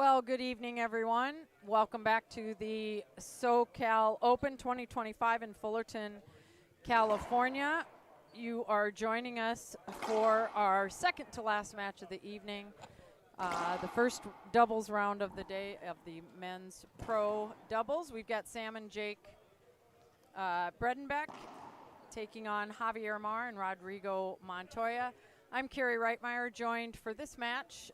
Well, good evening, everyone. Welcome back to the SOCAL Open 2025 in Fullerton, California. You are joining us for our second to last match of the evening, the first doubles round of the day of the men's pro doubles. We've got Sam and Jake Bredenbeck taking on Javier Mar and Rodrigo Montoya. I'm Carrie Reitmeyer, joined for this match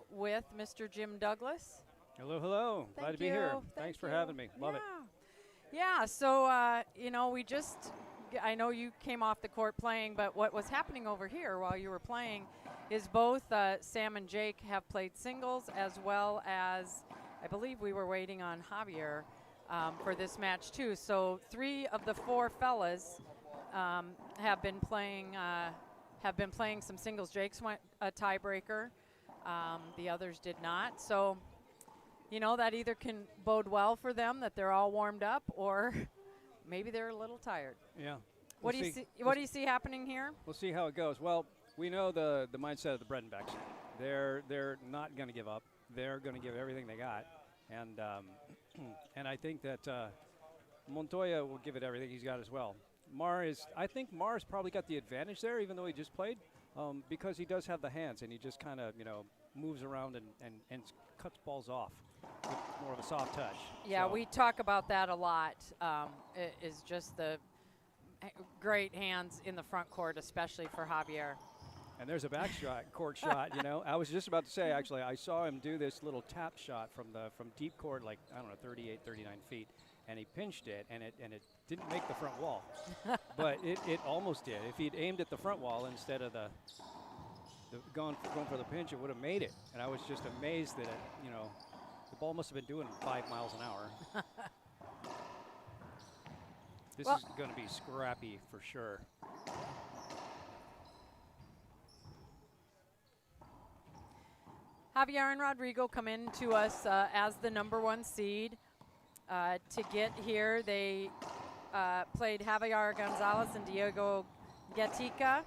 with Mr. Jim Douglas. Hello, hello. Glad to be here. Thanks for having me. Love it. Yeah, so, you know, I know you came off the court playing, but what was happening over here while you were playing is both Sam and Jake have played singles, as well as, I believe we were waiting on Javier for this match too. So 3 of the 4 fellas have been playing some singles. Jake's went a tiebreaker. The others did not. So, you know, that either can bode well for them that they're all warmed up, or maybe they're a little tired. Yeah. What do you see happening here? We'll see how it goes. Well, we know the mindset of the Bredenbeck'S. They're not going to give up. They're going to give everything they got. And and I think that Montoya will give it everything he's got as well. I think Mar's probably got the advantage there, even though he just played, because he does have the hands and he just kind of, you know, moves around and cuts balls off with more of a soft touch. Yeah, so. We talk about that a lot. It is just the great hands in the front court, especially for Javier. And there's a back court shot, you know. I was just about to say, actually, I saw him do this little tap shot from deep court, like, I don't know, 38, 39 feet. And he pinched it, and it didn't make the front wall. But it almost did. If he'd aimed at the front wall instead of going for the pinch, it would have made it. And I was just amazed that, you know, the ball must have been doing 5 miles an hour. This is going to be scrappy for sure. Javier and Rodrigo come in to us as the #1 seed. To get here, they played Javier Gonzalez and Diego Gatica.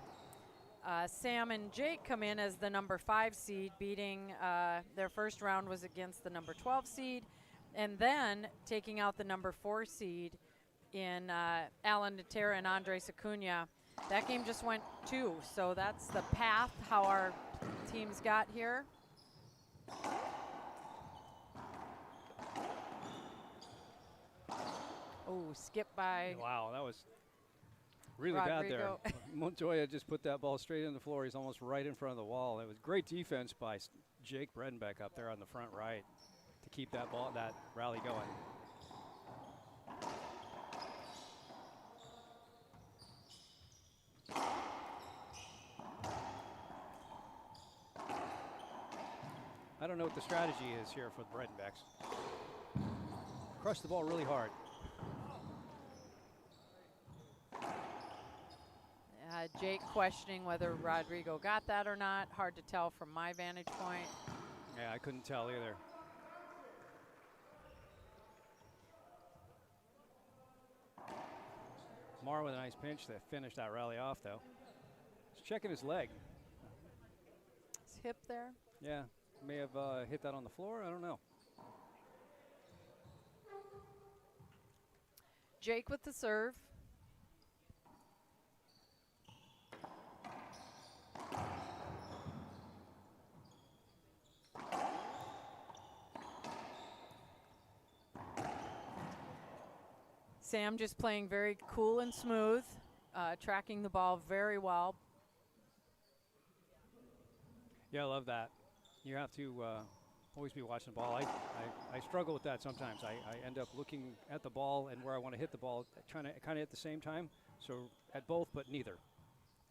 Sam and Jake come in as the #5 seed, beating their first round was against the #12 seed, and then taking out the #4 seed in Alan Natera and Andres Acuna. That game just went 2, so that's the path how our teams got here. Oh, skip by. Wow, that was really Rodrigo. bad there. Montoya just put that ball straight in the floor. He's almost right in front of the wall. It was great defense by Jake Bredenbeck up there on the front right to keep that rally going. I don't know what the strategy is here for the Bredenbeck'S. Crush the ball really hard. Jake questioning whether Rodrigo got that or not. Hard to tell from my vantage point. Yeah, I couldn't tell either. Mar with a nice pinch to finish that rally off, though. He's checking his leg. His hip there. Yeah, may have hit that on the floor. I don't know. Jake with the serve. Sam just playing very cool and smooth, tracking the ball very well. Yeah, I love that. You have to always be watching the ball. I struggle with that sometimes. I end up looking at the ball and where I want to hit the ball, trying to kind of at the same time. So at both, but neither.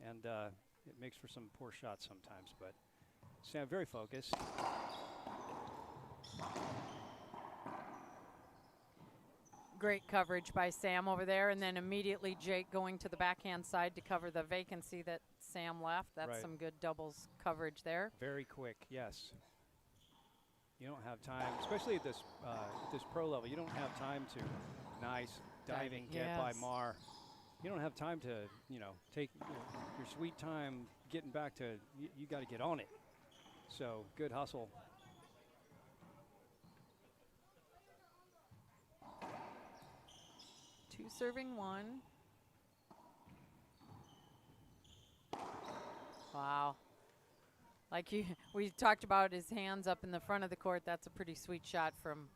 And it makes for some poor shots sometimes. But Sam, very focused. Great coverage by Sam over there, and then immediately Jake going to the backhand side to cover the vacancy that Sam left. That's right. Some good doubles coverage there. Very quick, yes. You don't have time, especially at this pro level, you don't have time to diving, get by Mar. You don't have time to, you know, take your sweet time getting back to, you got to get on it. So good hustle. 2 serving 1. Wow. Like we talked about his hands up in the front of the court. That's a pretty sweet shot from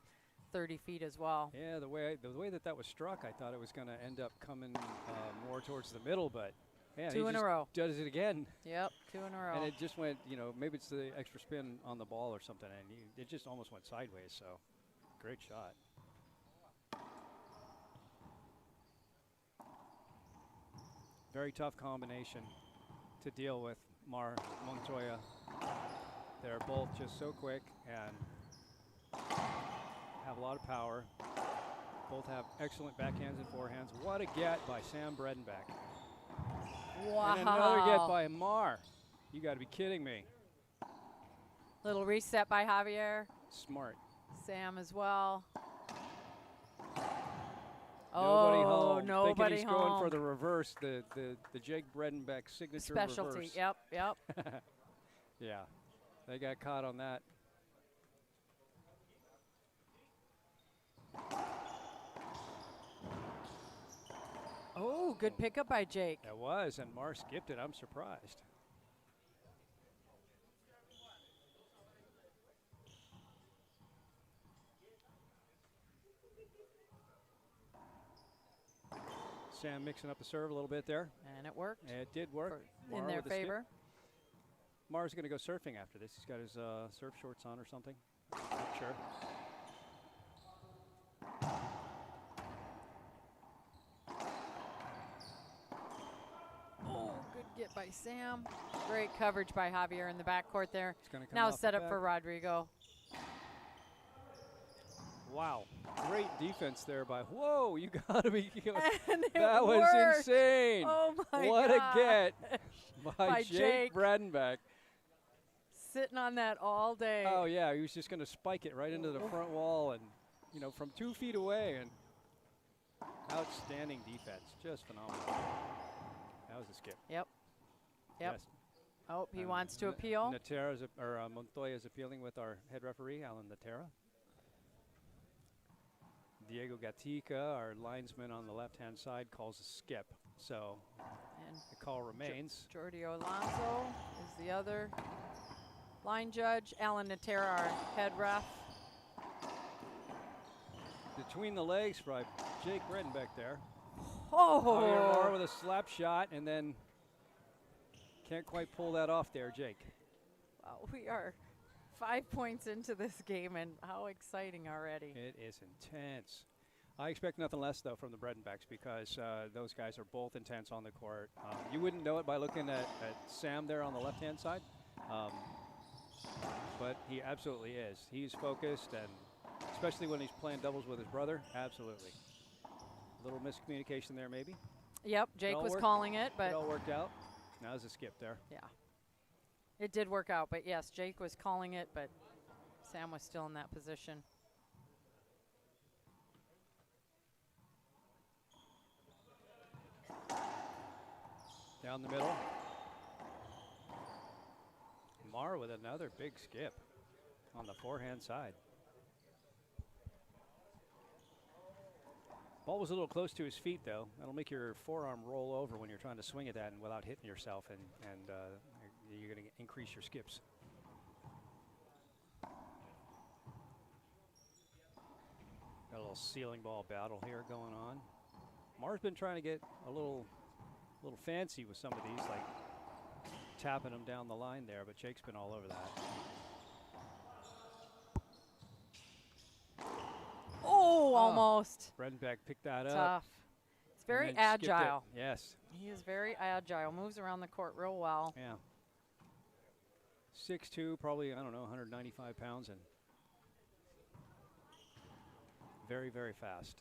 30 feet as well. Yeah, the way that was struck, I thought it was going to end up coming more towards the middle, but yeah, 2 in a row. Does it again. Yep, 2 in a row. And it just went, you know, maybe it's the extra spin on the ball or something, and it just almost went sideways. So, great shot. Very tough combination to deal with, Montoya. They're both just so quick and have a lot of power. Both have excellent backhands and forehands. What a get by Sam Bredenbeck. Wow. And another get by Mar. You got to be kidding me. Little reset by Javier. Smart. Sam as well. Nobody Oh, home. nobody Thinking he's home. going for the reverse, the Jake Bredenbeck signature Specialty. reverse. Yep, yep. Yeah, they got caught on that. Oh, good pickup by Jake. It was, and Mar skipped it. I'm surprised. Sam mixing up the serve a little bit there. And it worked. It did work. In their favor. Mar's going to go surfing after this. He's got his surf shorts on or something. Not sure. Oh, good get by Sam. Great coverage by Javier in the backcourt there. It's gonna come Now off set the up back. for Rodrigo. Wow, great defense there by, whoa, you gotta be, And it that was worked. insane. Oh my what God. a get by By Jake Jake. Bredenbeck. Sitting on that all day. Oh yeah, he was just gonna spike it right into the front wall and, you know, from 2 feet away, and outstanding defense, just phenomenal. That was a skip. Yep. Yep. Yes. Oh, he wants to appeal. Montoya is appealing with our head referee, Alan Natera. Diego Gatica, our linesman on the left-hand side, calls a skip. So And the call remains. Jordi Alonso is the other line judge. Alan Natera, our head ref. Between the legs by Jake Bredenbeck there. Oh! Javier Mar with a slap shot, and then can't quite pull that off there, Jake. Wow, we are 5 points into this game, and how exciting already. It is intense. I expect nothing less, though, from the Bredenbecks, because those guys are both intense on the court. You wouldn't know it by looking at Sam there on the left-hand side, but he absolutely is. He's focused, and especially when he's playing doubles with his brother, absolutely. A little miscommunication there, maybe. Yep, Jake was calling it, but it all worked out. Now there's a skip there. yeah. It did work out, but yes, Jake was calling it, but Sam was still in that position. Down the middle. Mar with another big skip on the forehand side. Ball was a little close to his feet, though. That'll make your forearm roll over when you're trying to swing at that and without hitting yourself, and you're going to increase your skips. Got a little ceiling ball battle here going on. Mar's been trying to get a little fancy with some of these, like tapping them down the line there, but Jake's been all over that. Oh, almost. Bredenbeck picked that up. Tough. It's very and then skipped it. agile. Yes. He is very agile. Moves around the court real well. Yeah. 6'2", probably, I don't know, 195 pounds, and very, very fast.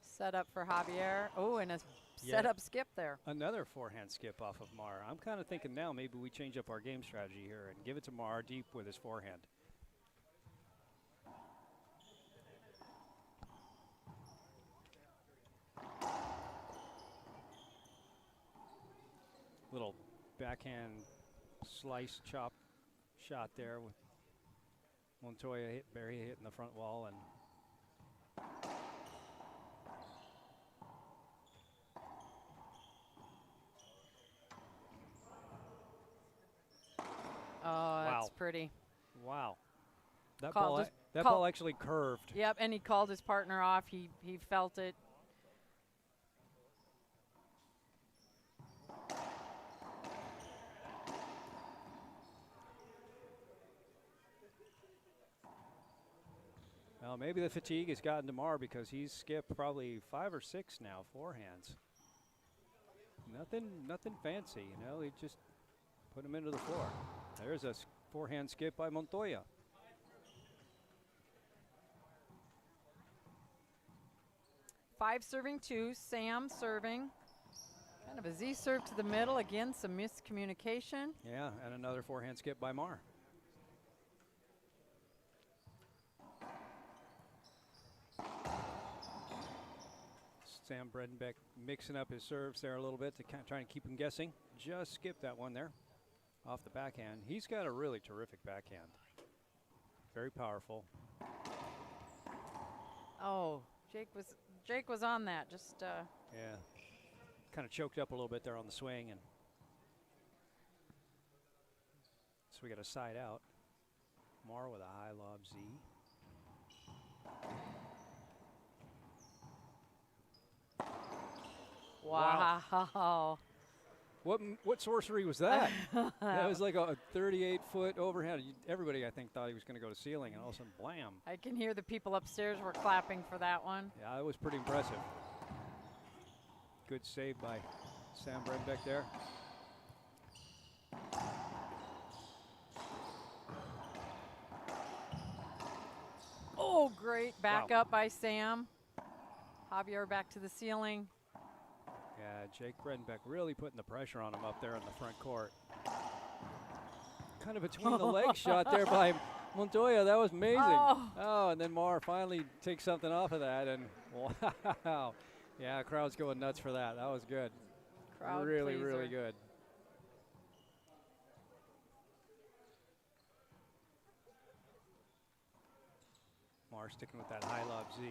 Set up for Javier. Oh, and a set up skip there. Another forehand skip off of Mar. I'm kind of thinking now maybe we change up our game strategy here and give it to Mar deep with his forehand. Little backhand slice chop shot there with Montoya Barry hitting the front wall, and Oh, that's wow. pretty. Wow. That Called ball actually curved. Yep, and he called his partner off. He felt it. Well, maybe the fatigue has gotten to Mar because he's skipped probably 5 or 6 now forehands. Nothing fancy, you know. He just put him into the floor. There's a forehand skip by Montoya. Five serving 2. Sam serving. Kind of a Z serve to the middle. Again, some miscommunication. Yeah, and another forehand skip by Mar. Sam Bredenbeck mixing up his serves there a little bit to try and keep him guessing. Just skipped that one there off the backhand. He's got a really terrific backhand. Very powerful. Oh, Jake was on that. Just yeah, kind of choked up a little bit there on the swing, and so we got a side out. Mar with a high lob Z. Wow. What sorcery was that? That was like a 38-foot overhead. Everybody, I think, thought he was going to go to ceiling, and all of a sudden, blam. I can hear the people upstairs were clapping for that one. Yeah, it was pretty impressive. Good save by Sam Bredenbeck there. Oh, great back up by Sam. Javier back to the ceiling. Yeah, Jake Bredenbeck really putting the pressure on him up there in the front court. Kind of between the legs shot there by Montoya. That was amazing. Oh, and then Mar finally takes something off of that, and wow. Yeah, crowd's going nuts for that. That was good. Crowd really, pleaser. really good. Mar sticking with that high lob Z.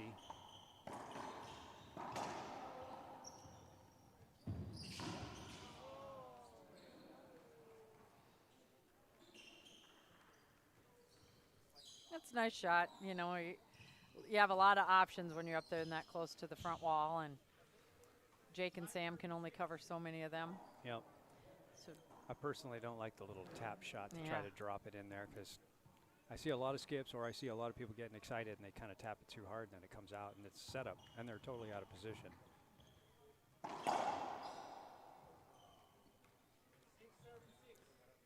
That's a nice shot. You know, you have a lot of options when you're up there and that close to the front wall, and Jake and Sam can only cover so many of them. Yep. So I personally don't like the little tap shot to try to drop it in there, because I see a lot of skips, or I see a lot of people getting excited and they kind of tap it too hard, and then it comes out and it's set up and they're totally out of position.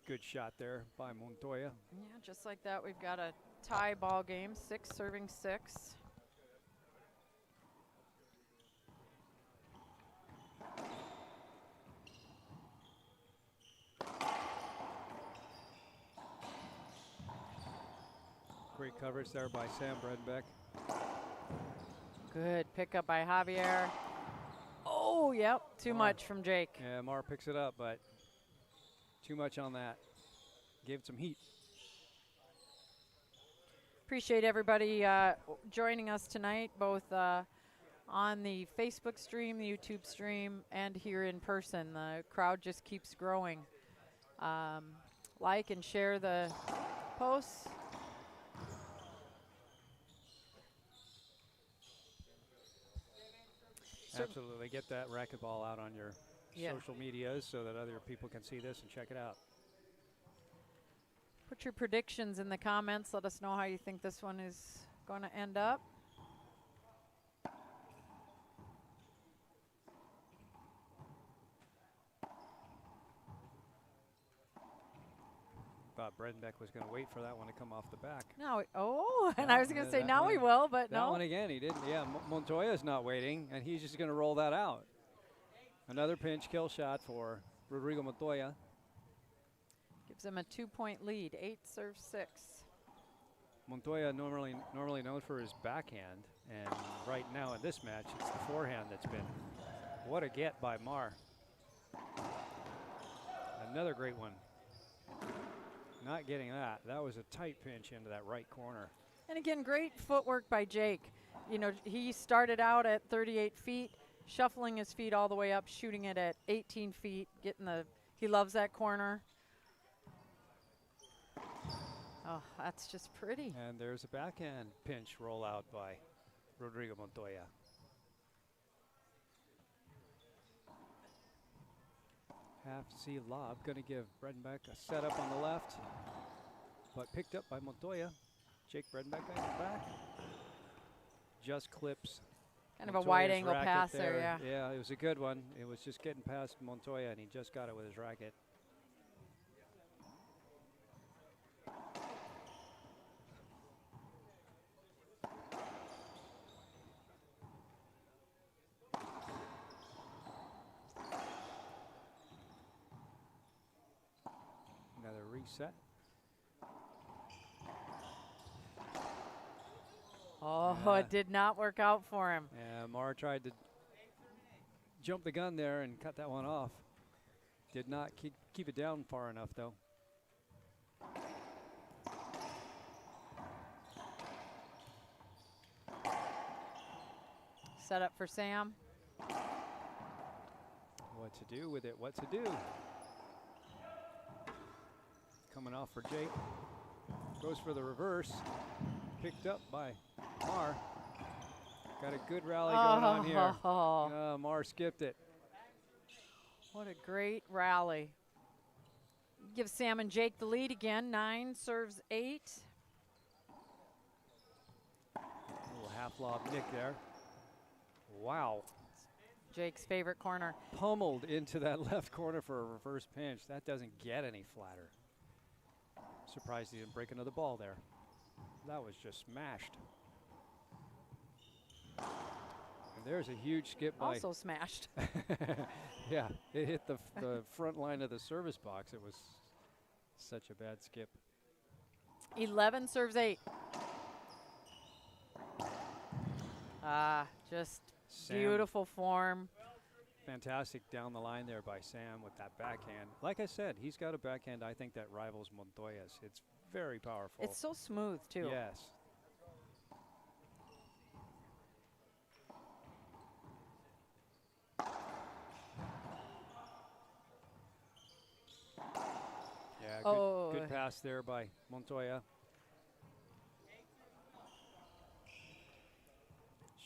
Good shot there by Montoya. yeah, just like that, we've got a tie ball game. 6 serving 6. Great coverage there by Sam Bredenbeck. Good pickup by Javier. Oh, yep, too much from Jake. Yeah, Mar picks it up, but too much on that. Gave it some heat. Appreciate everybody joining us tonight, both on the Facebook stream, the YouTube stream, and here in person. The crowd just keeps growing. Like and share the posts. Absolutely. Get that racquetball out on your social medias so that other people can see this and check it out. Put your predictions in the comments. Let us know how you think this one is going to end up. Thought Bredenbeck was going to wait for that one to come off the back. No, and I was going to say now we will, but no. That one again, he didn't. Yeah, Montoya's not waiting, and he's just going to roll that out. Another pinch kill shot for Rodrigo Montoya. Gives him a 2-point lead, 8 serve 6. Montoya normally known for his backhand, and right now in this match, it's the forehand that's been. What a get by Mar. Another great one. Not getting that. That was a tight pinch into that right corner. And again, great footwork by Jake. You know, he started out at 38 feet, shuffling his feet all the way up, shooting it at 18 feet, he loves that corner. Oh, that's just pretty. And there's a backhand pinch rollout by Rodrigo Montoya. Half C lob, going to give Bredenbeck a setup on the left, but picked up by Montoya. Jake Bredenbeck on the back. Just clips. Kind of a wide angle pass there, yeah. Yeah, it was a good one. It was just getting past Montoya, and he just got it with his racket. Another reset. Oh, it did not work out for him. Yeah, Mar tried to jump the gun there and cut that one off. Did not keep it down far enough, though. Set up for Sam. What to do with it, what to do. Coming off for Jake. Goes for the reverse. Picked up by Mar. Got a good rally going on here. Mar skipped it. What a great rally. Give Sam and Jake the lead again. 9 serves 8. Little half lob nick there. Wow. Jake's favorite corner. Pummeled into that left corner for a reverse pinch. That doesn't get any flatter. Surprised he didn't break another ball there. That was just smashed. And there's a huge skip by. Also smashed. Yeah, it hit the front line of the service box. It was such a bad skip. 11 serves 8. Just Sam, beautiful form. fantastic down the line there by Sam with that backhand. Like I said, he's got a backhand I think that rivals Montoya's. It's very powerful. It's so smooth too. Yes. Yeah, good pass there by Montoya.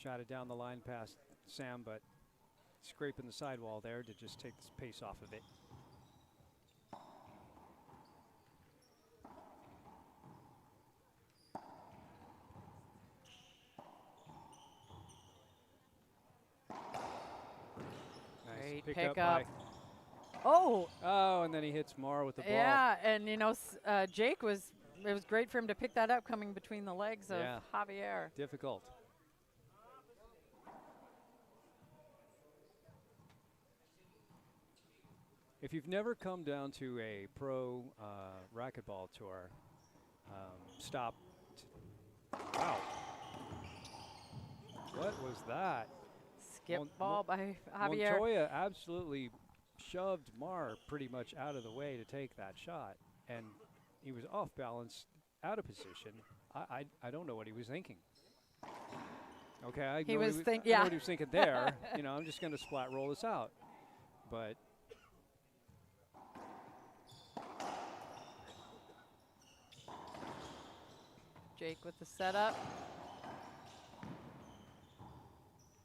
Shot it down the line past Sam, but scraping the sidewall there to just take the pace off of it. Nice pick up. up. Oh, and then he hits Mar with the ball. yeah, and you know, Jake it was great for him to pick that up coming between the legs of Javier. Difficult. If you've never come down to a pro racquetball tour, stop. Wow. What was that? Skip ball by Javier. Montoya absolutely shoved Mar pretty much out of the way to take that shot, and he was off balance, out of position. I don't know what he was thinking. Okay, I know what he was thinking there. You know, I'm just going to splat roll this out, but. Jake with the setup.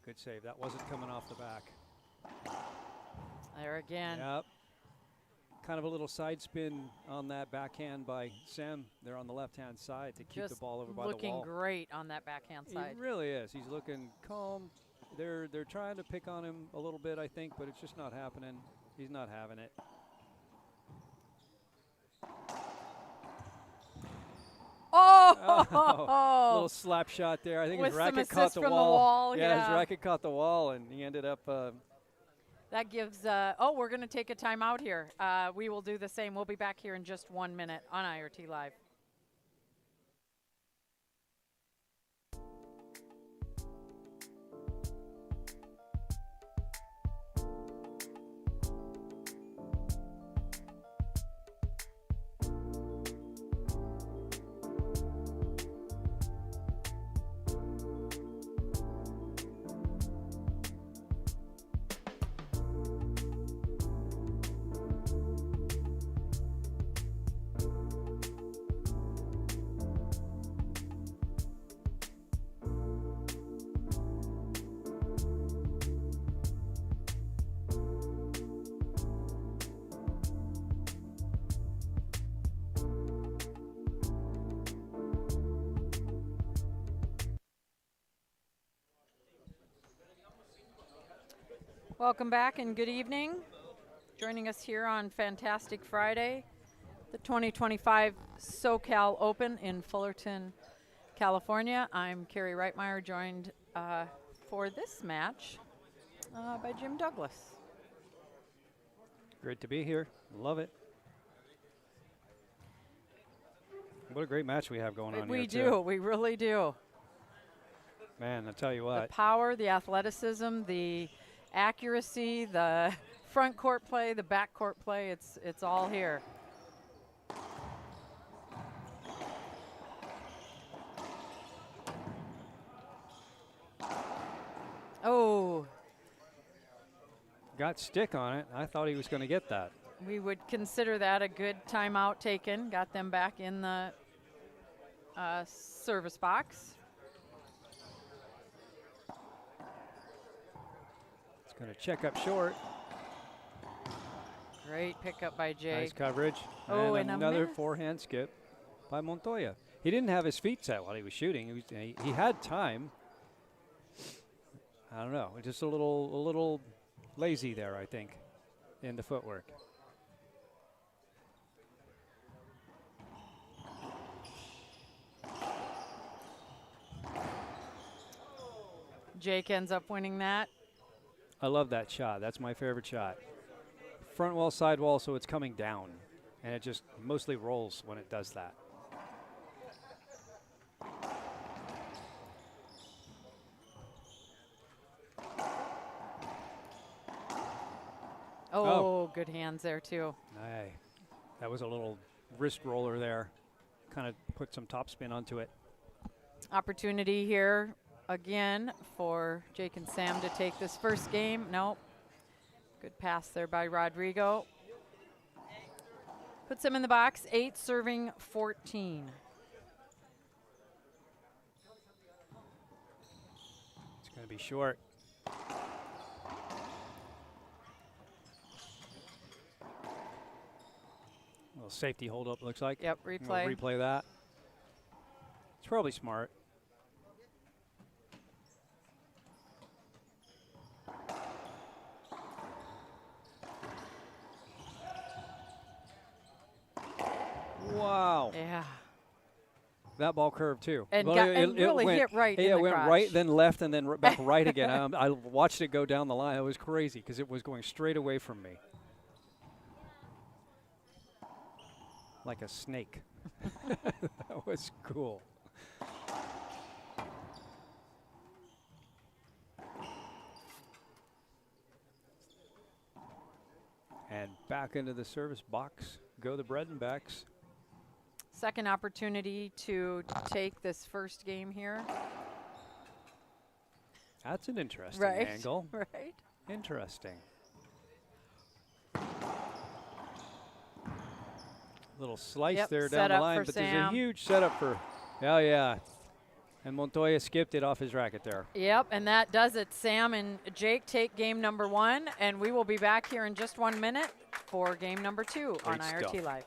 Good save. That wasn't coming off the back. There again. Yep. Kind of a little side spin on that backhand by Sam there on the left-hand side to keep the ball over by the wall. Looking great on that backhand side. He really is. He's looking calm. They're trying to pick on him a little bit, I think, but it's just not happening. He's not having it. Oh! Little slap shot there. I think his With racket some caught assist the from wall. Yeah, his racket caught the wall, and he ended up. That gives. We're going to take a timeout here. We will do the same. We'll be back here in just 1 minute on IRT Live. Welcome back and good evening. Joining us here on Fantastic Friday, the 2025 SoCal Open in Fullerton, California. I'm Carrie Reitmeyer, joined for this match by Jim Douglas. Great to be here. Love it. What a great match we have going on here. We do. We really do. Man, I tell you what. The power, the athleticism, the accuracy, the front court play, the back court play, it's all here. Oh. Got stick on it. I thought he was going to get that. We would consider that a good timeout taken. Got them back in the service box. It's going to check up short. Great pickup by Jake. Nice coverage. Oh, and another forehand skip by Montoya. He didn't have his feet set while he was shooting. He had time. I don't know. Just a little lazy there, I think, in the footwork. Jake ends up winning that. I love that shot. That's my favorite shot. Front wall, side wall, so it's coming down. And it just mostly rolls when it does that. Oh, good hands there, too. Aye. That was a little wrist roller there. Kind of put some topspin onto it. Opportunity here again for Jake and Sam to take this first game. Nope. Good pass there by Rodrigo. Puts him in the box, 8 serving 14. It's going to be short. Little safety hold up, looks like. Yep, replay. We'll replay that. It's probably smart. Wow. Yeah. That ball curved too. And, well, and really went, hit right in yeah, the it went crotch. right, then left, and then back right again. I watched it go down the line. It was crazy because it was going straight away from me. Like a snake. That was cool. And back into the service box go the Bredenbeck'S. Second opportunity to take this first game here. That's an interesting angle. Right. Interesting. Little slice there down the line, but there's a huge setup for, yeah. And Montoya skipped it off his racket there. Yep, and that does it. Sam and Jake take game number 1, and we will be back here in just 1 minute for game number 2 on IRT Live.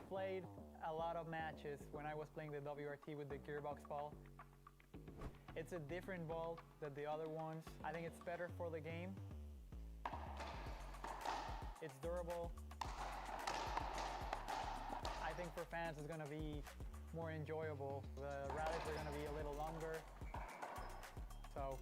played a lot of matches when I was playing the WRT with the gearbox ball. It's a different ball than the other ones. I think it's better for the game. It's durable. I think for fans it's going to be more enjoyable. The rallies are going to be a little longer. So.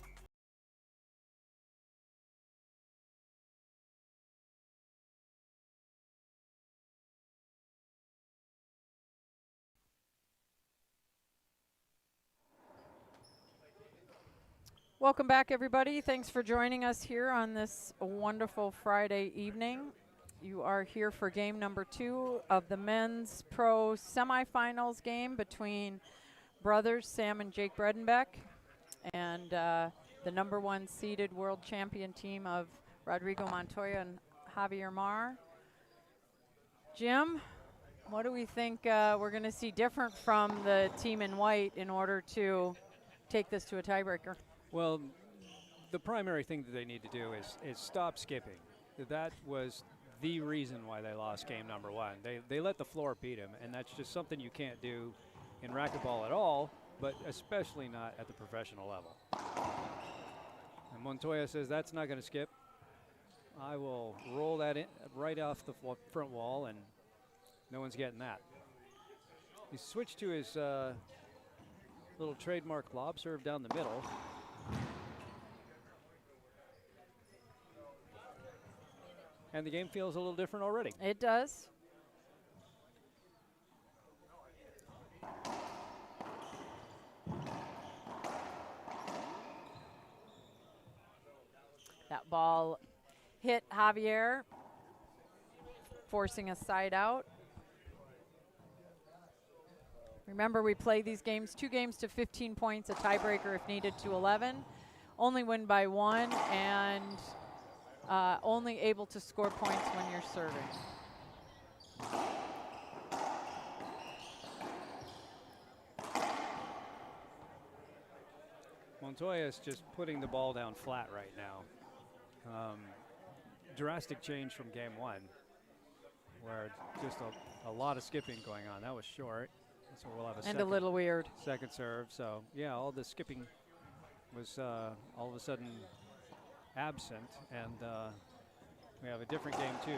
Welcome back, everybody. Thanks for joining us here on this wonderful Friday evening. You are here for game number 2 of the men's pro semifinals game between brothers Sam and Jake Bredenbeck and the number 1 seeded world champion team of Rodrigo Montoya and Javier Mar. Jim, what do we think we're going to see different from the team in white in order to take this to a tiebreaker? Well, the primary thing that they need to do is stop skipping. That was the reason why they lost game number 1. They let the floor beat them, and that's just something you can't do in racquetball at all, but especially not at the professional level. And Montoya says that's not going to skip. I will roll that in right off the front wall, and no one's getting that. He switched to his little trademark lob serve down the middle. And the game feels a little different already. It does. That ball hit Javier, forcing a side out. Remember, we play these games, 2 games to 15 points, a tiebreaker if needed to 11. Only win by 1, and only able to score points when you're serving. Montoya is just putting the ball down flat right now. Drastic change from game 1, where just a lot of skipping going on. That was short, so we'll have a little weird second serve. So yeah, all the skipping was all of a sudden absent, and we have a different game 2.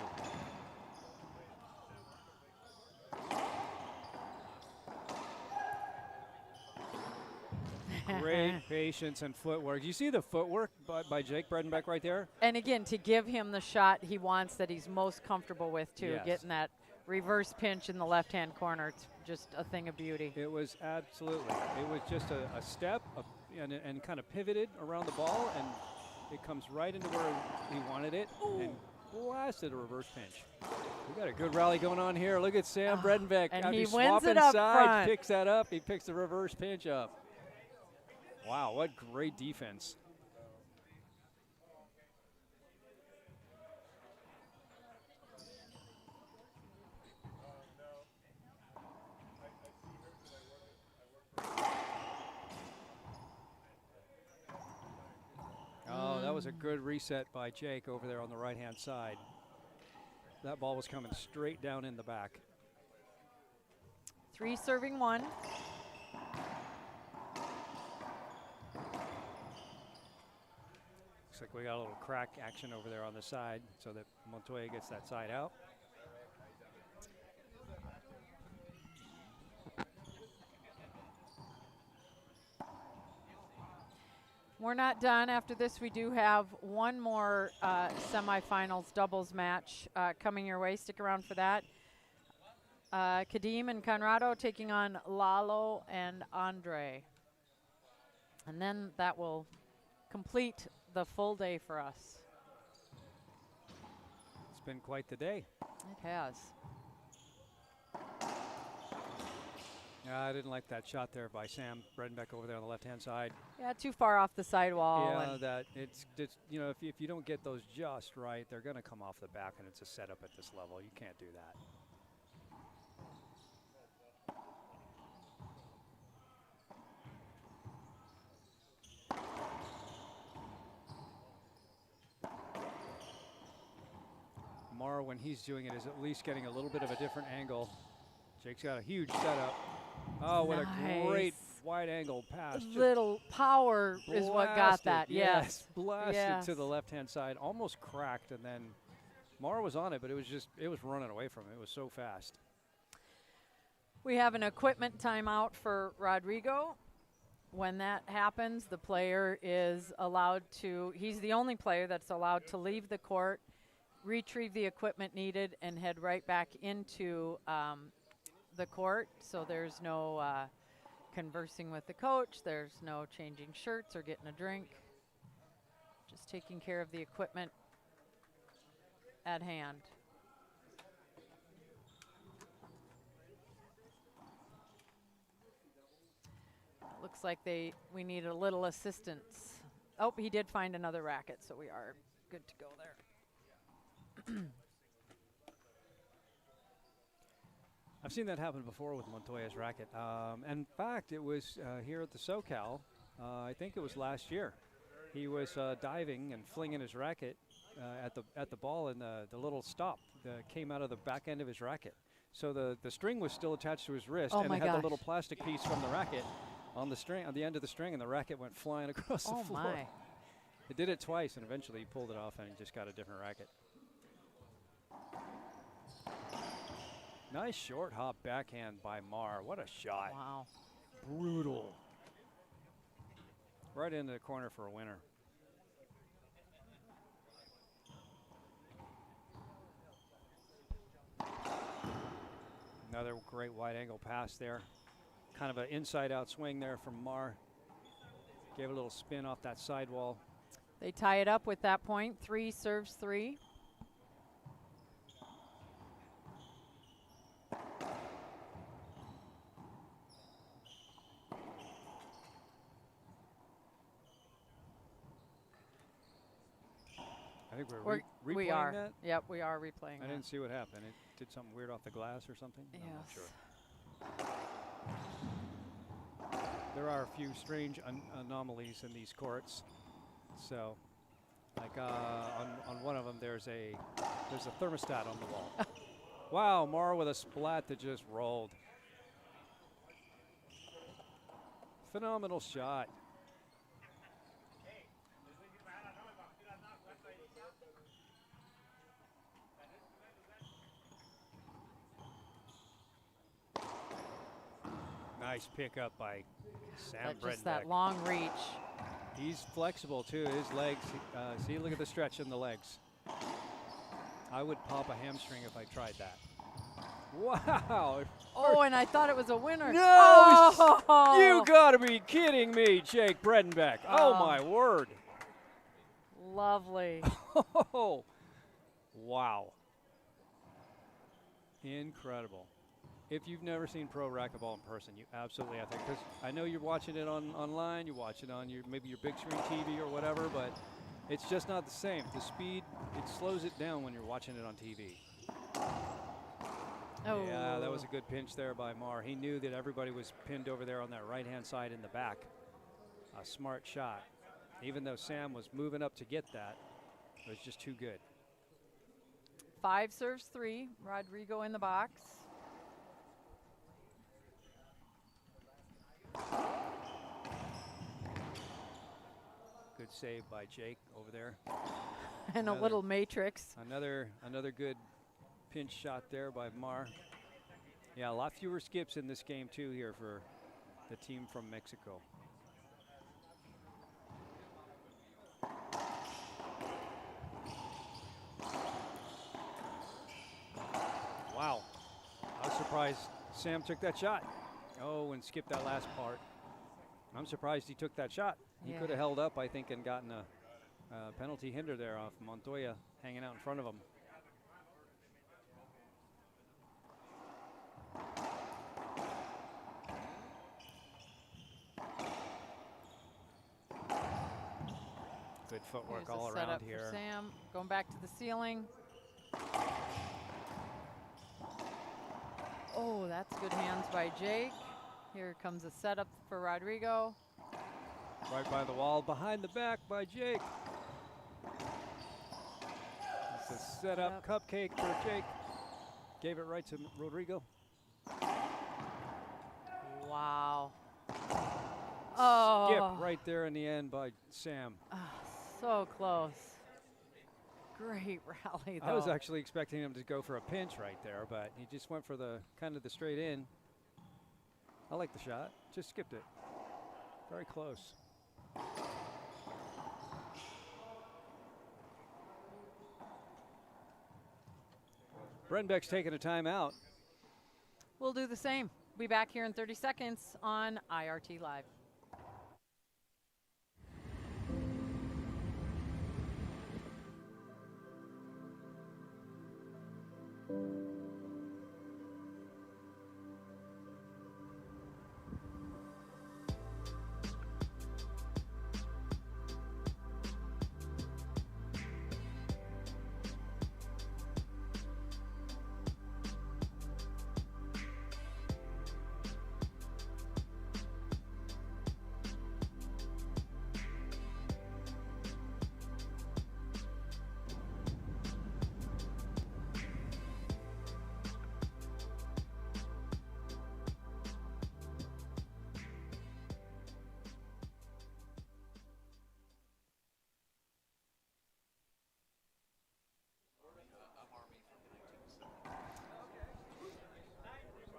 Great patience and footwork. You see the footwork by Jake Bredenbeck right there? And again, to give him the shot he wants that he's most comfortable with, too. Yes. Getting that reverse pinch in the left-hand corner. It's just a thing of beauty. It was absolutely. It was just a step and kind of pivoted around the ball, and it comes right into where he wanted it. Ooh. And blasted a reverse pinch. We got a good rally going on here. Look at Sam Bredenbeck. And he He's wins it swapping up sides, front. picks that up. He picks the reverse pinch up. Wow, what great defense. Oh, that was a good reset by Jake over there on the right-hand side. That ball was coming straight down in the back. 3 serving 1. Looks like we got a little crack action over there on the side so that Montoya gets that side out. We're not done. After this, we do have one more semifinals doubles match coming your way. Stick around for that. Kadim and Conrado taking on Lalo and Andre. And then that will complete the full day for us. It's been quite the day. It has. Yeah, I didn't like that shot there by Sam Bredenbeck over there on the left-hand side. Yeah, too far off the sidewall. Yeah, that it's you know, if you don't get those just right, they're going to come off the back, and it's a setup at this level. You can't do that. Mar, when he's doing it, is at least getting a little bit of a different angle Jake's got a huge setup. Oh, what a great wide angle pass. Little power is what got that. Yes. Blasted to the left-hand side, almost cracked, and then Mara was on it, but it was running away from it. It was so fast. We have an equipment timeout for Rodrigo. When that happens, the player is allowed to, he's the only player that's allowed to leave the court, retrieve the equipment needed, and head right back into the court. So there's no conversing with the coach. There's no changing shirts or getting a drink. Just taking care of the equipment at hand. Looks like we need a little assistance. Oh, he did find another racket, so we are good to go there. I've seen that happen before with Montoya's racket. In fact, it was here at the SoCal. I think it was last year. He was diving and flinging his racket at the ball, and the little stop came out of the back end of his racket. So the string was still attached to his wrist, and it had the little plastic piece from the racket on the end of the string, and the racket went flying across the floor. My. It did it twice, and eventually he pulled it off, and he just got a different racket. Nice short hop backhand by Mar. What a shot. Wow. Brutal. Right into the corner for a winner. Another great wide angle pass there. Kind of an inside out swing there from Mar. Gave a little spin off that sidewall. They tie it up with that point. 3 serves 3. I think we're replaying we are. that? Yep, we are replaying I didn't see what happened. It did something weird off the glass or something? Yes. I'm not sure. There are a few strange anomalies in these courts. So, like on one of them, there's a thermostat on the wall. Wow, Mara with a splat that just rolled. Phenomenal shot. Nice pickup by Sam Bredenbeck. Just that long reach. He's flexible too. His legs. See, look at the stretch in the legs. I would pop a hamstring if I tried that. Wow. Oh, and I thought it was a winner. No! Oh! You gotta be kidding me, Jake Bredenbeck. Oh my word. Lovely. Oh, wow. Incredible. If you've never seen pro racquetball in person, you absolutely have to, because I know you're watching it online, you watch it on maybe your big screen TV or whatever, but it's just not the same. The speed, it slows it down when you're watching it on TV. Oh. Yeah, that was a good pinch there by Mar. He knew that everybody was pinned over there on that right-hand side in the back. A smart shot. Even though Sam was moving up to get that, it was just too good. 5 serves 3. Rodrigo in the box. Good save by Jake over there. And a little matrix. Another good pinch shot there by Mar. Yeah, a lot fewer skips in this game too here for the team from Mexico. Wow, I was surprised Sam took that shot. Oh, and skipped that last part. I'm surprised he took that shot. He could have held up, I think, and gotten a penalty hinder there off Montoya hanging out in front of him. Good footwork Here's all a around setup here. for Sam, going back to the ceiling. Oh, that's good hands by Jake. Here comes a setup for Rodrigo. Right by the wall, behind the back by Jake. It's a setup cupcake for Jake. Gave it right to Rodrigo. Wow. Oh. Skip right there in the end by Sam. So close. Great rally, though. I was actually expecting him to go for a pinch right there, but he just went for the kind of the straight in. I like the shot. Just skipped it. Very close. Bredenbeck's taking a timeout. We'll do the same. Be back here in 30 seconds on IRT Live.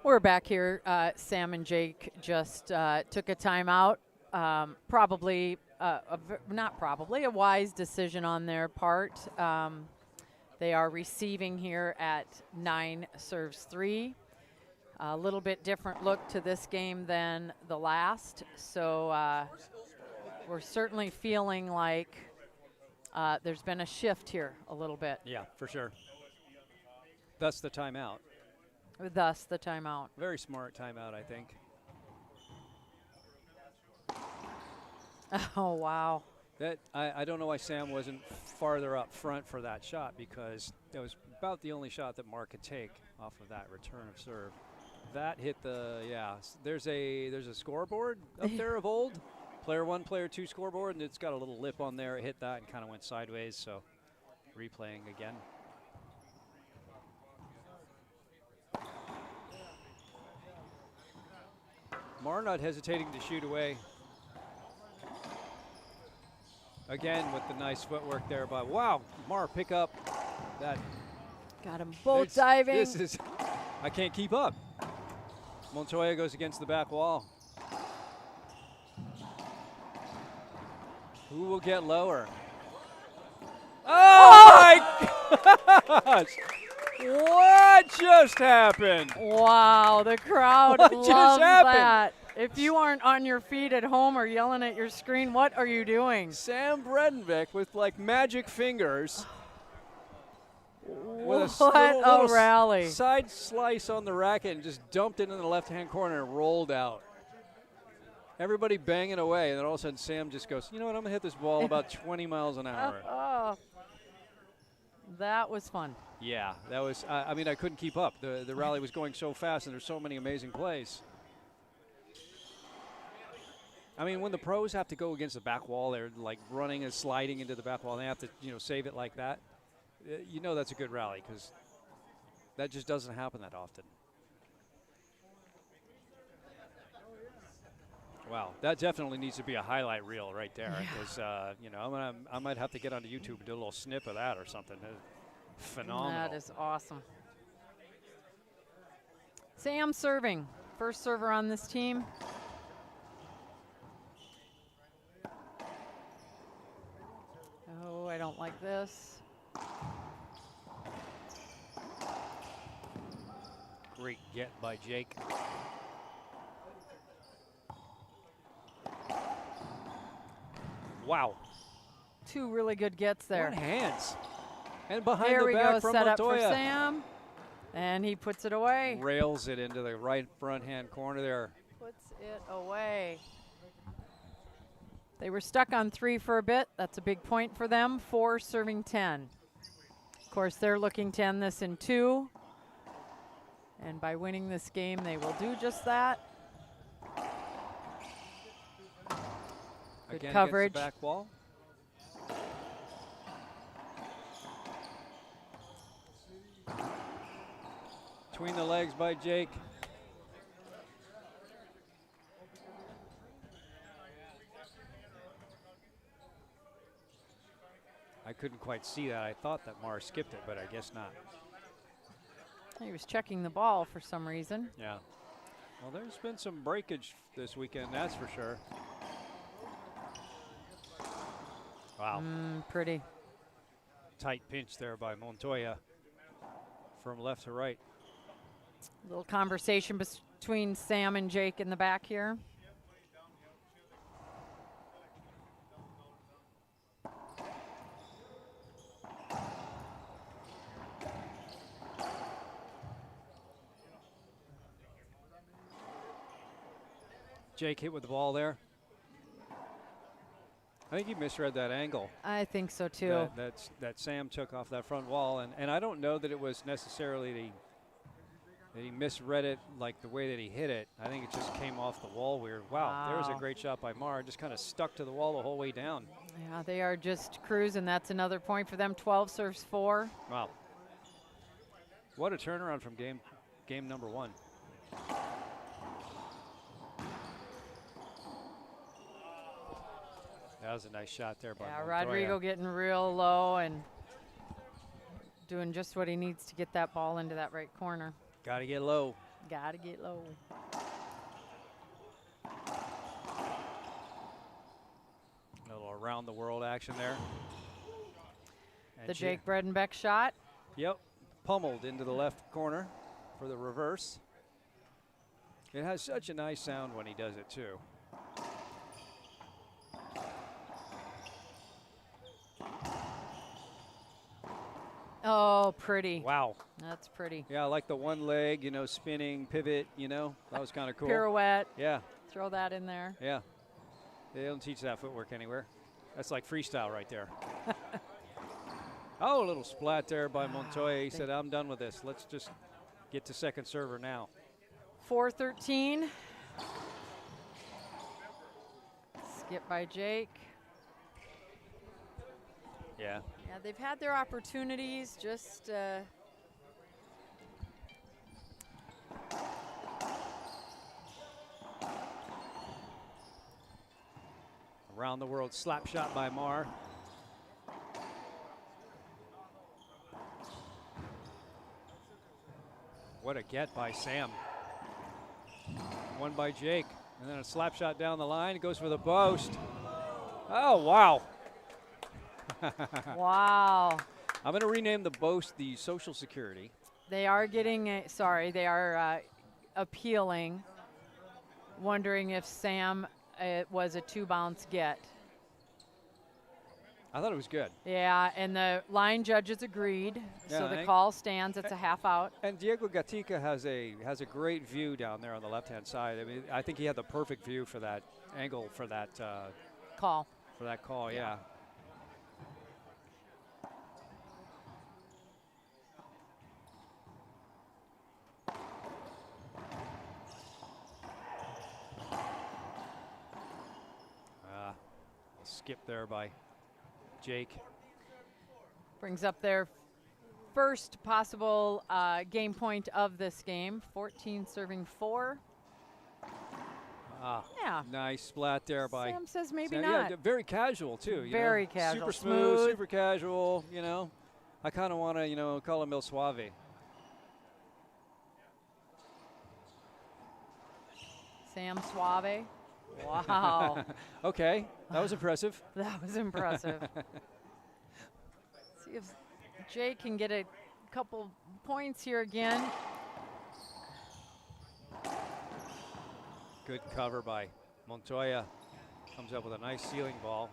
We're back here. Sam and Jake just took a timeout. Probably, not probably, a wise decision on their part. They are receiving here at 9 serves 3. A little bit different look to this game than the last. So we're certainly feeling like there's been a shift here a little bit. Yeah, for sure. Thus the timeout. Thus the timeout. Very smart timeout, I think. Oh, wow. That I don't know why Sam wasn't farther up front for that shot, because that was about the only shot that Mark could take off of that return of serve. That hit the, yeah, there's a scoreboard up there of old. Player 1, player 2 scoreboard, and it's got a little lip on there. It hit that and kind of went sideways, so replaying again. Mar not hesitating to shoot away. Again with the nice footwork there, but wow, Mar pick up that. Got them both diving. This is, I can't keep up. Montoya goes against the back wall. Who will get lower? Oh my gosh! What just happened? Wow, the crowd What loves just happened? that. If you aren't on your feet at home or yelling at your screen, what are you doing? Sam Bredenbeck with like magic fingers. With What a rally. Side slice on the racket and just dumped it in the left-hand corner and rolled out. Everybody banging away, and then all of a sudden Sam just goes, you know what, I'm going to hit this ball about 20 miles an hour. Oh, that was fun. Yeah, that was, I mean, I couldn't keep up. The rally was going so fast, and there's so many amazing plays. I mean, when the pros have to go against the back wall, they're like running and sliding into the back wall, and they have to, you know, save it like that. You know that's a good rally, because that just doesn't happen that often. Wow, that definitely needs to be a highlight reel right there, because you know, I might have to get onto YouTube and do a little snip of that or something. Phenomenal. That is awesome. Sam serving, first server on this team. Oh, I don't like this. Great get by Jake. Wow. Two really good gets there. What hands. And behind There the we back go, from set up for Montoya. Sam. And he puts it away. Rails it into the right front hand corner there. Puts it away. They were stuck on 3 for a bit. That's a big point for them. 4 serving 10. Of course, they're looking to end this in 2. And by winning this game, they will do just that. Good Again coverage. against the back wall. Between the legs by Jake. couldn't quite see that. I thought that Mars skipped it, but I guess not. He was checking the ball for some reason. Yeah. Well, there's been some breakage this weekend, that's for sure. Wow. Pretty. Tight pinch there by Montoya from left to right. Little conversation between Sam and Jake in the back here. Jake hit with the ball there. I think he misread that angle I think so too. that Sam took off that front wall, and I don't know that it was necessarily that he misread it like the way that he hit it. I think it just came off the wall weird. Wow, there was a great shot by Mar. Just kind of stuck to the wall the whole way down. Yeah, they are just cruising. That's another point for them. 12 serves 4. Wow. What a turnaround from game number 1. That was a nice shot there by Montoya. Rodrigo getting real low and doing just what he needs to get that ball into that right corner. Got to get low. Got to get low. A little around the world action there. And The Jake Bredenbeck shot. Yep, pummeled into the left corner for the reverse. It has such a nice sound when he does it too. Oh, pretty. Wow. That's pretty. Yeah, I like the one leg, you know, spinning, pivot, you know, that was kind of cool. Pirouette. Yeah, Throw that in there. yeah. They don't teach that footwork anywhere. That's like freestyle right there. Oh, a little splat there by Montoya. He said, I'm done with this. Let's just get to second server now. 4-13. Skip by Jake. Yeah. Yeah, they've had their opportunities, just Around the world slap shot by Mar. What a get by Sam. One by Jake. And then a slap shot down the line. It goes for the post. Oh, wow. wow. I'm going to rename the boast the Social Security. They are getting they are appealing, wondering if Sam was a 2-bounce get. I thought it was good. Yeah, and the line judges agreed, so the call stands. It's a half out. And Diego Gatica has a great view down there on the left-hand side. I mean, I think he had the perfect view for that angle for that Call. For that call, yeah. Skip there by Jake. Brings up their first possible game point of this game. 14 serving 4. Yeah. Nice splat there by Sam says maybe Sam. not. Yeah, very casual too. You Very know? casual. Super smooth, super casual. You know, I kind of want to, you know, call him Il Suave. Sam Suave. Wow. Okay, that was impressive. That was impressive. See if Jay can get a couple points here again. Good cover by Montoya. Comes up with a nice ceiling ball.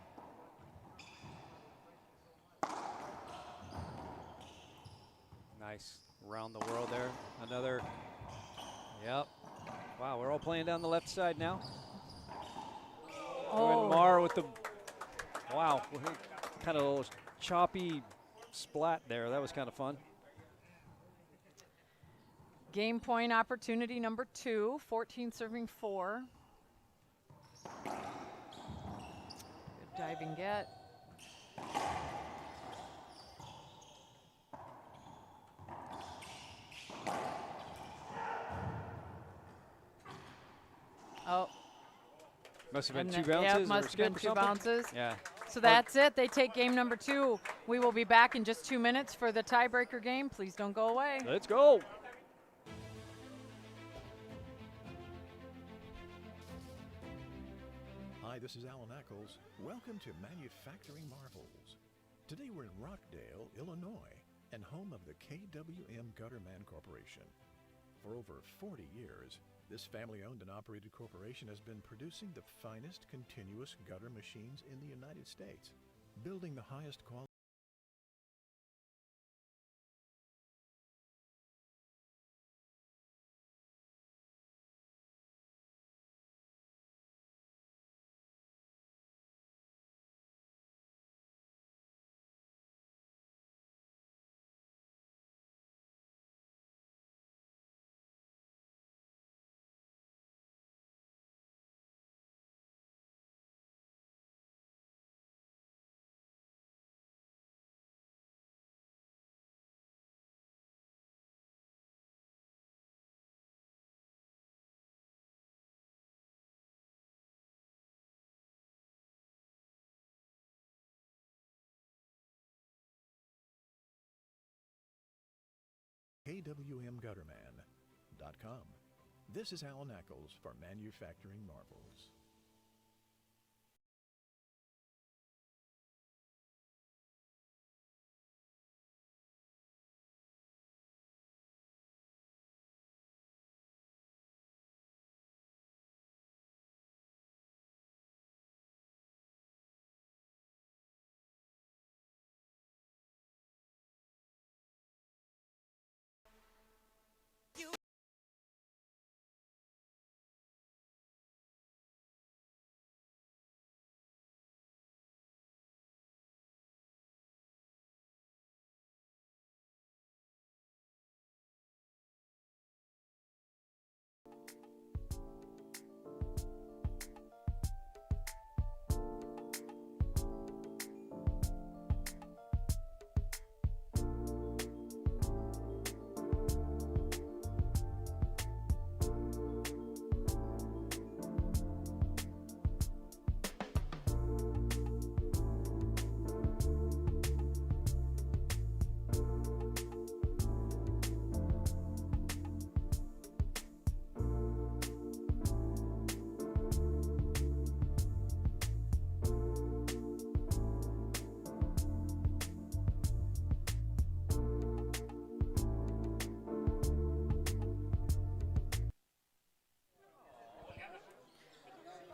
Nice around the world there. Another. Yep. Wow, we're all playing down the left side now. And Mar with the, wow, kind of a little choppy splat there. That was kind of fun. Game point opportunity number 2, 14 serving 4. Good diving get. Oh. Must have been 2 bounces. Yeah, must have been 2 bounces. Yeah. So that's it. They take game number 2. We will be back in just 2 minutes for the tiebreaker game. Please don't go away. Let's go. Hi, this is Alan Eccles. Welcome to Manufacturing Marvels. Today we're in Rockdale, Illinois, and home of the KWM Gutterman Corporation. For over 40 years, this family-owned and operated corporation has been producing the finest continuous gutter machines in the United States, building the highest quality. KWMGutterman.com. This is Alan Eccles for Manufacturing Marvels.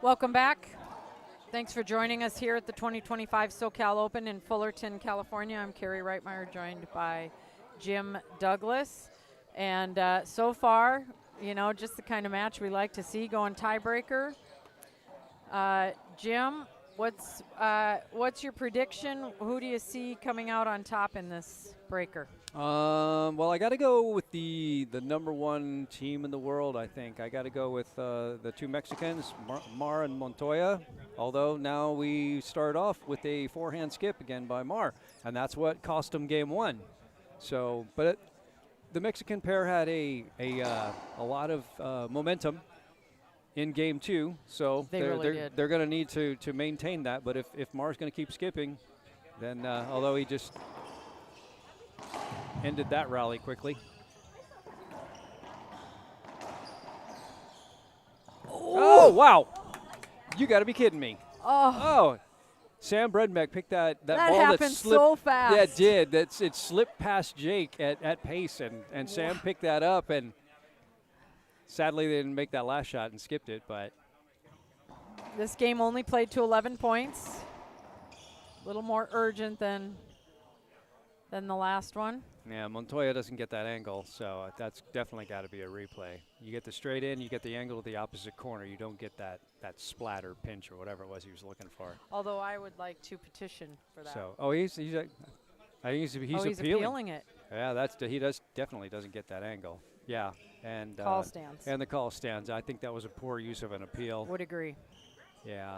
Welcome back. Thanks for joining us here at the 2025 SoCal Open in Fullerton, California. I'm Carrie Reitmeyer, joined by Jim Douglas. And so far, you know, just the kind of match we like to see, going tiebreaker. Jim, what's your prediction? Who do you see coming out on top in this breaker? Well, I got to go with the #1 team in the world, I think. I got to go with the 2 Mexicans, Mar and Montoya, although now we start off with a forehand skip again by Mar, and that's what cost them game 1. So, but the Mexican pair had a lot of momentum in game 2, so they're going to need to maintain that. But if Mar's going to keep skipping, then although he just ended that rally quickly. Oh, wow. You got to be kidding me. Oh. Sam Bredenbeck picked that ball happened that slipped so fast. Yeah, it did. It slipped past Jake at pace, and Sam picked that up, and sadly they didn't make that last shot and skipped it, but this game only played to 11 points. A little more urgent than the last one. yeah, Montoya doesn't get that angle, so that's definitely got to be a replay. You get the straight in, you get the angle to the opposite corner. You don't get that splatter pinch or whatever it was he was looking for. Although I would like to petition for that. So, he's he's appealing it. Yeah, he definitely doesn't get that angle. Yeah, and call stands. And the call stands. I think that was a poor use of an appeal. Would agree. Yeah.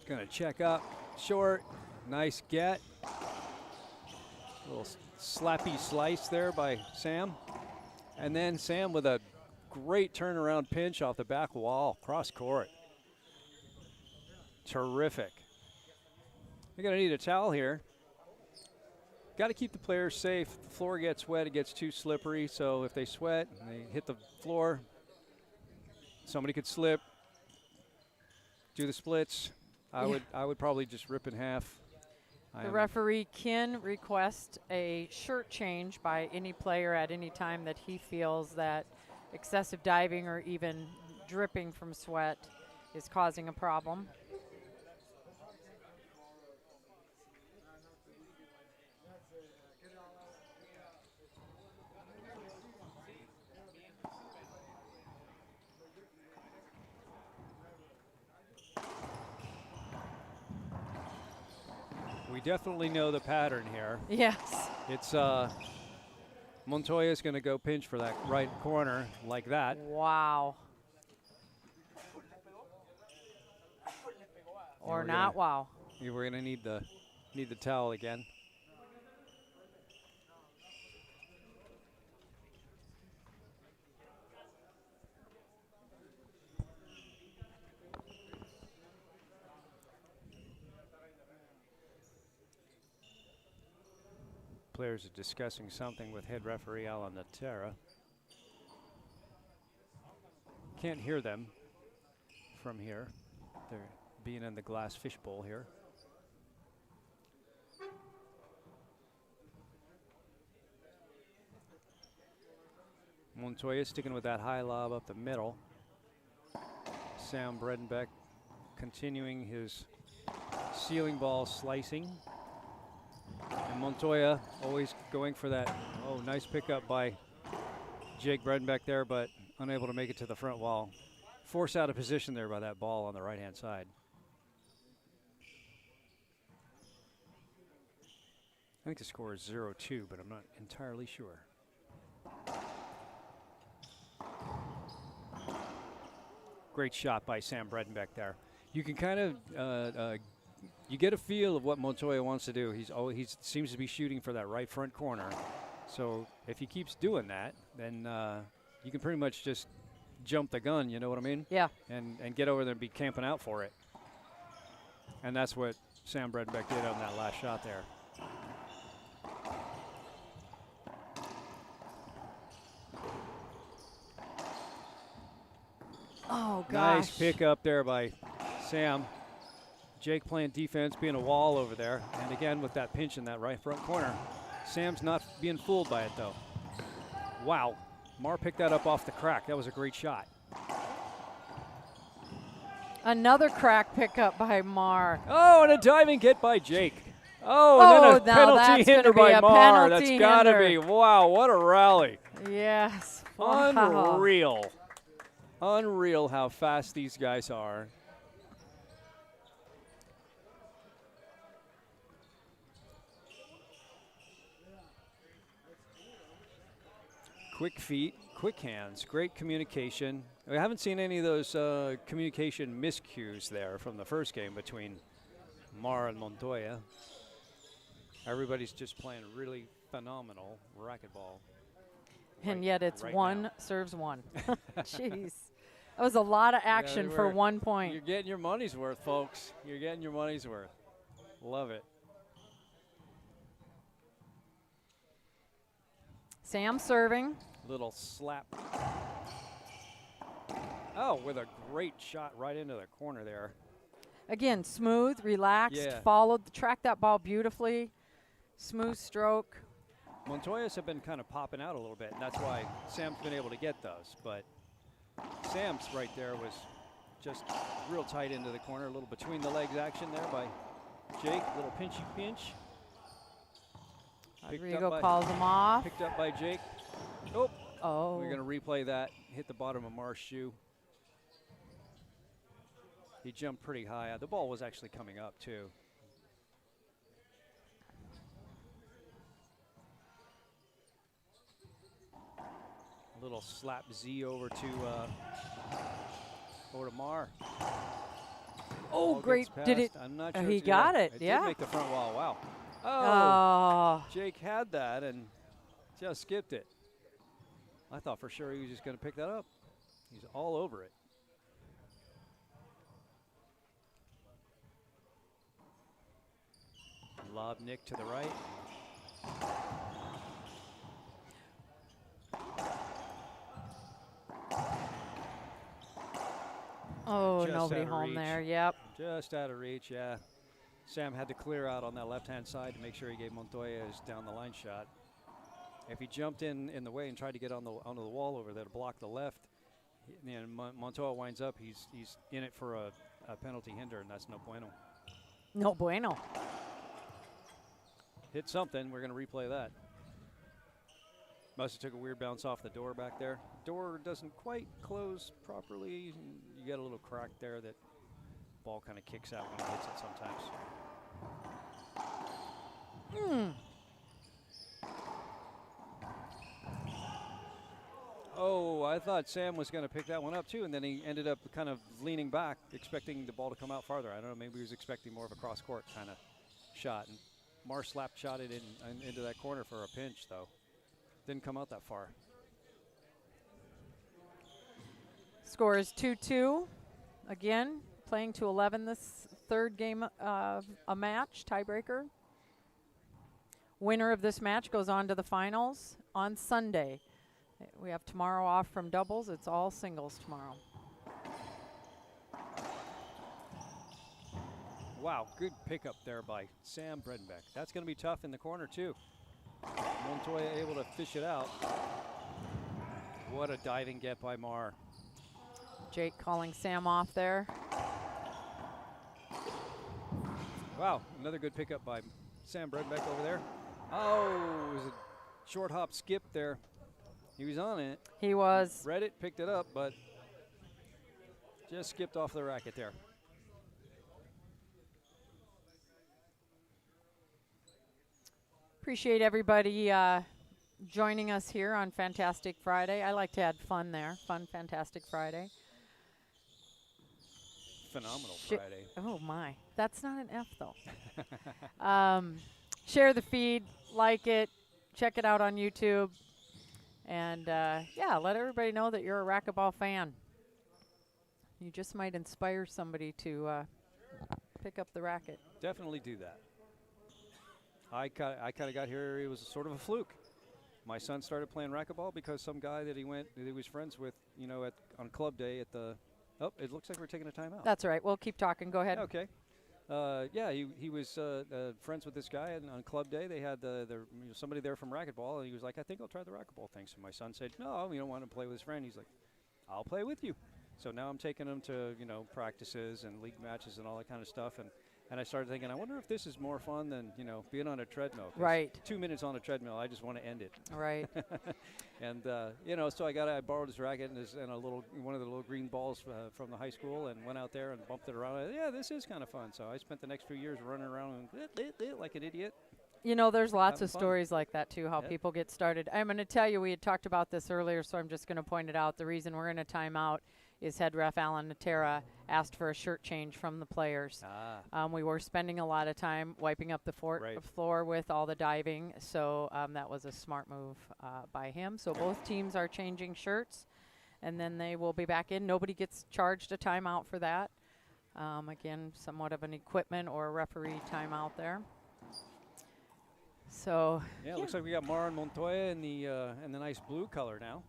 Gonna check up, short, nice get. Little slappy slice there by Sam. And then Sam with a great turnaround pinch off the back wall, cross court. Terrific. You're going to need a towel here. Got to keep the players safe. If the floor gets wet, it gets too slippery. So if they sweat and they hit the floor, somebody could slip, do the splits. I would probably just rip in half. The referee can request a shirt change by any player at any time that he feels that excessive diving or even dripping from sweat is causing a problem. We definitely know the pattern here. Yes. It's Montoya is going to go pinch for that right corner like that. Wow. Or not wow. We're going to need the towel again. Players are discussing something with head referee Alan Natera. Can't hear them from here. They're being in the glass fishbowl here. Montoya sticking with that high lob up the middle. Sam Bredenbeck continuing his ceiling ball slicing. And Montoya always going for that. Oh, nice pickup by Jake Bredenbeck there, but unable to make it to the front wall. Forced out of position there by that ball on the right-hand side. I think the score is 0-2, but I'm not entirely sure. Great shot by Sam Bredenbeck there. You can kind of you get a feel of what Montoya wants to do. He seems to be shooting for that right front corner. So if he keeps doing that, then you can pretty much just jump the gun, you know what I mean? Yeah. And get over there and be camping out for it. And that's what Sam Bredenbeck did on that last shot there. Oh, gosh. Nice pick up there by Sam. Jake playing defense, being a wall over there. And again, with that pinch in that right front corner. Sam's not being fooled by it, though. Wow. Mar picked that up off the crack. That was a great shot. Another crack pickup by Mar. Oh, and a diving hit by Jake. Oh, and then a penalty hinder by Mar. That's got to be. Wow, what a rally. Yes. Wow. Unreal. Unreal how fast these guys are. Quick feet, quick hands, great communication. We haven't seen any of those communication miscues there from the first game between Mar and Montoya. Everybody's just playing really phenomenal racquetball. And yet it's one serves one. Jeez. That was a lot of action for 1 point. You're getting your money's worth, folks. You're getting your money's worth. Love it. Sam serving. Little slap. Oh, with a great shot right into the corner there. Again, smooth, relaxed, Yeah. tracked that ball beautifully. Smooth stroke. Montoya's have been kind of popping out a little bit, and that's why Sam's been able to get those. But Sam's right there was just real tight into the corner, a little between the legs action there by Jake, little pinchy pinch. Rodrigo calls him off. Picked up by Jake. Oh. We're going to replay that. Hit the bottom of Mar's shoe. He jumped pretty high. The ball was actually coming up, too. A little slap Z over to Mar. Oh, great. Did it? I'm not sure he got it. It Yeah. did make the front wall. Wow. Oh. Jake had that and just skipped it. I thought for sure he was just going to pick that up. He's all over it. Lob Nick to the right. Oh, Just nobody out of home reach. there. Yep. Just out of reach, yeah. Sam had to clear out on that left-hand side to make sure he gave Montoya his down-the-line shot. If he jumped in the way and tried to get onto the wall over there to block the left, Montoya winds up. He's in it for a penalty hinder, and that's no bueno. No bueno. Hit something. We're going to replay that. Must have took a weird bounce off the door back there. Door doesn't quite close properly. You get a little crack there that ball kind of kicks out when it hits it sometimes. Oh, I thought Sam was going to pick that one up too, and then he ended up kind of leaning back, expecting the ball to come out farther. I don't know, maybe he was expecting more of a cross-court kind of shot. And Mar slap-shot it into that corner for a pinch, though. Didn't come out that far. Score is 2-2. Again, playing to 11 this third game of a match, tiebreaker. Winner of this match goes on to the finals on Sunday. We have tomorrow off from doubles. It's all singles tomorrow. Wow, good pickup there by Sam Bredenbeck. That's going to be tough in the corner, too. Montoya able to fish it out. What a diving get by Mar. Jake calling Sam off there. Wow, another good pickup by Sam Bredenbeck over there. Oh, it was a short hop skip there. He was on it. He was. Read it, picked it up, but just skipped off the racket there. Appreciate everybody joining us here on Fantastic Friday. I like to add fun there. Fun, Fantastic Friday. Phenomenal Friday. Oh, my. That's not an F, though. Share the feed, like it, check it out on YouTube. And, yeah, let everybody know that you're a racquetball fan. You just might inspire somebody to pick up the racket. Definitely do that. I kind of got here, it was sort of a fluke. My son started playing racquetball because some guy that he was friends with, on club day at the, oh, it looks like we're taking a timeout. That's all right. We'll keep talking. Go ahead. Okay. Yeah, he was friends with this guy, and on club day they had somebody there from racquetball, and he was like, I think I'll try the racquetball thing. So my son said, no, we don't want to play with his friend. He's like, I'll play with you. So now I'm taking him to, practices and league matches and all that kind of stuff. And I started thinking, I wonder if this is more fun than, being on a treadmill. Right. 2 minutes on a treadmill, I just want to end it. Right. And, so I borrowed his racket and one of the little green balls from the high school and went out there and bumped it around. Yeah, this is kind of fun. So I spent the next few years running around like an idiot. There's lots of fun. Stories like that, too, how people get started. I'm going to tell you, we had talked about this earlier, so I'm just going to point it out. The reason we're in a timeout is head ref Alan Natera asked for a shirt change from the players. We were spending a lot of time wiping up the floor with all the diving, so that was a smart move by him. So both teams are changing shirts, and then they will be back in. Nobody gets charged a timeout for that. Again, somewhat of an equipment or a referee timeout there. So yeah, it looks like we got Mar and Montoya in the nice blue color now.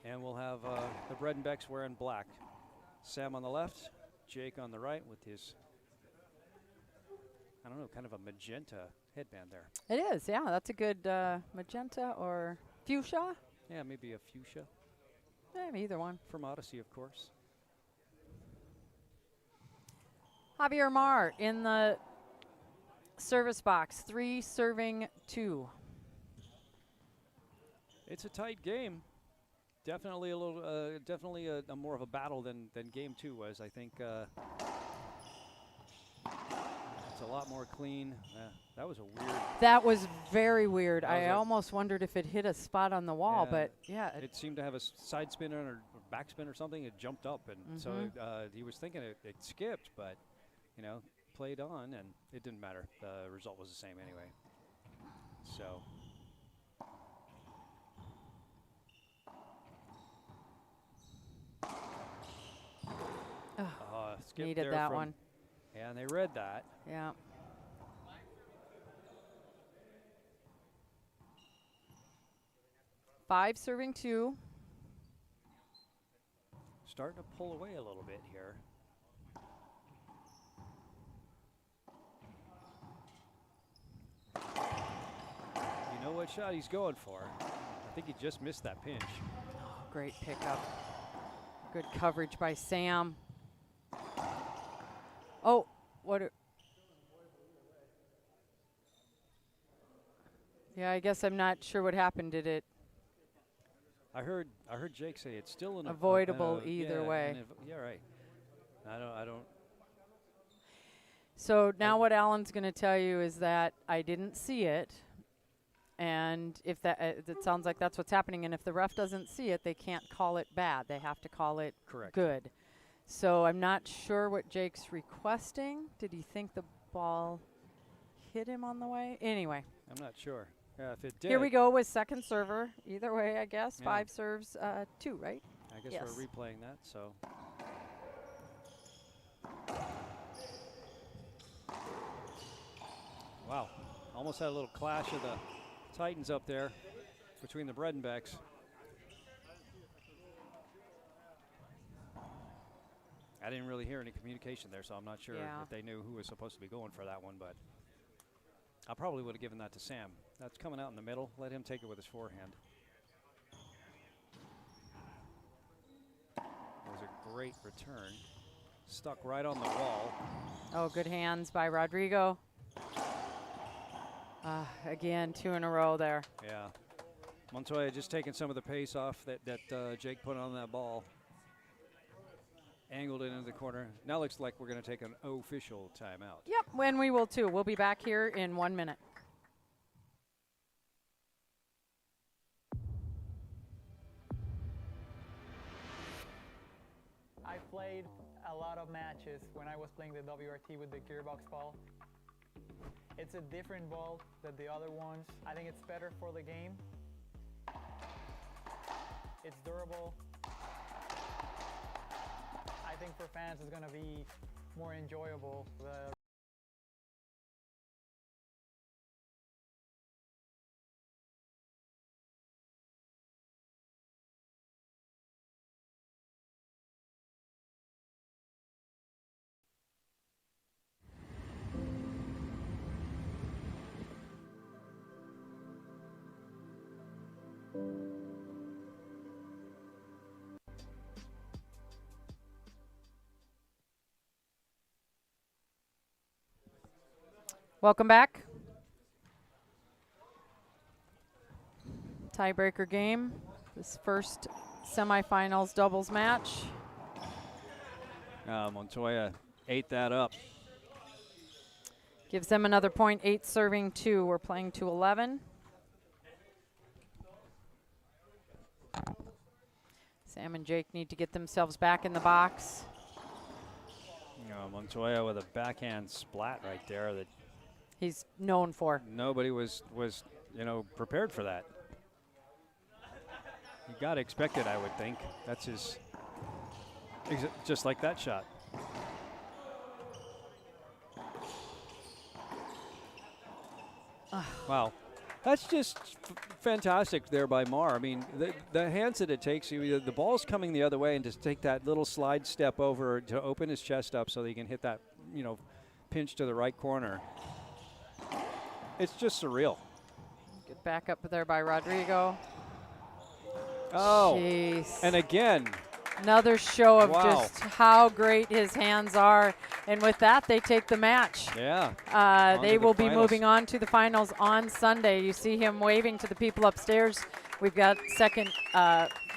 And we'll have the Bredenbeck's wearing black. Sam on the left, Jake on the right with his, I don't know, kind of a magenta headband there. it is, yeah. That's a good magenta or fuchsia. Yeah, maybe a fuchsia. Either one. From Odyssey, of course. Javier Mar in the service box, 3 serving 2. It's a tight game. Definitely a little, definitely a more of a battle than game 2 was. I think it's a lot more clean. That was a weird. That was very weird. I Was it? almost wondered if it hit a spot on the wall, but yeah. It seemed to have a side spin or back spin or something. It jumped up, and so he was thinking it skipped, but played on, and it didn't matter. The result was the same anyway. So skip Needed there that from- one. And they read that. Yeah. Five serving 2. Starting to pull away a little bit here. You know what shot he's going for. I think he just missed that pinch. Oh, great pickup. Good coverage by Sam. Oh, what? Yeah, I guess I'm not sure what happened. Did it? I heard Jake say it's still an Avoidable either way. Yeah, right. I don't. So now what Alan's going to tell you is that I didn't see it, and if that it sounds like that's what's happening, and if the ref doesn't see it, they can't call it bad. They have to call it Correct. good. So I'm not sure what Jake's requesting. Did he think the ball hit him on the way? Anyway. I'm not sure. Yeah, if it did. Here we go with second server. Either way, I guess. Yeah. 5 serves, 2, right? I guess Yes. we're replaying that, so. Wow, almost had a little clash of the Titans up there between the Bredenbeck'S. I didn't really hear any communication there, so I'm not sure Yeah. if they knew who was supposed to be going for that one, but I probably would have given that to Sam. That's coming out in the middle. Let him take it with his forehand. It was a great return. Stuck right on the wall. Oh, good hands by Rodrigo. Again, 2 in a row there. Yeah. Montoya just taking some of the pace off that Jake put on that ball. Angled it into the corner. Now looks like we're going to take an official timeout. Yep, when we will too. We'll be back here in 1 minute. I played a lot of matches when I was playing the WRT with the gearbox ball. It's a different ball than the other ones. I think it's better for the game. It's durable. I think for fans it's going to be more enjoyable. Welcome back. Tiebreaker game. This first semifinals doubles match. Montoya ate that up. Gives them another point, 8 serving 2. We're playing to 11. Sam and Jake need to get themselves back in the box. Montoya with a backhand splat right there that He's known for. nobody was prepared for that. You got to expect it, I would think. That's his, just like that shot. Wow. That's just fantastic there by Mar. I mean, the hands that it takes, the ball's coming the other way, and just take that little slide step over to open his chest up so that he can hit that, pinch to the right corner. It's just surreal. Good back up there by Rodrigo. Oh, Jeez. and again. Another show of Wow. just how great his hands are. And with that, they take the match. Yeah. They to the will be finals. moving on to the finals on Sunday. You see him waving to the people upstairs. We've got second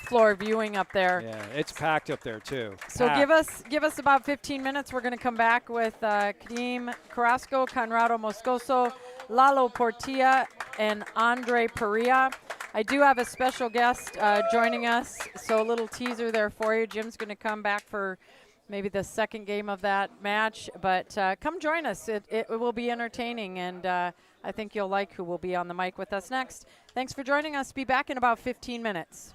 floor viewing up there. Yeah, it's packed up there too. So Packed. give us about 15 minutes. We're going to come back with Kadim Carrasco, Conrado Moscoso, Lalo Portilla, and Andre Perea. I do have a special guest joining us, so a little teaser there for you. Jim's going to come back for maybe the second game of that match, but come join us. It will be entertaining, and I think you'll like who will be on the mic with us next. Thanks for joining us. Be back in about 15 minutes.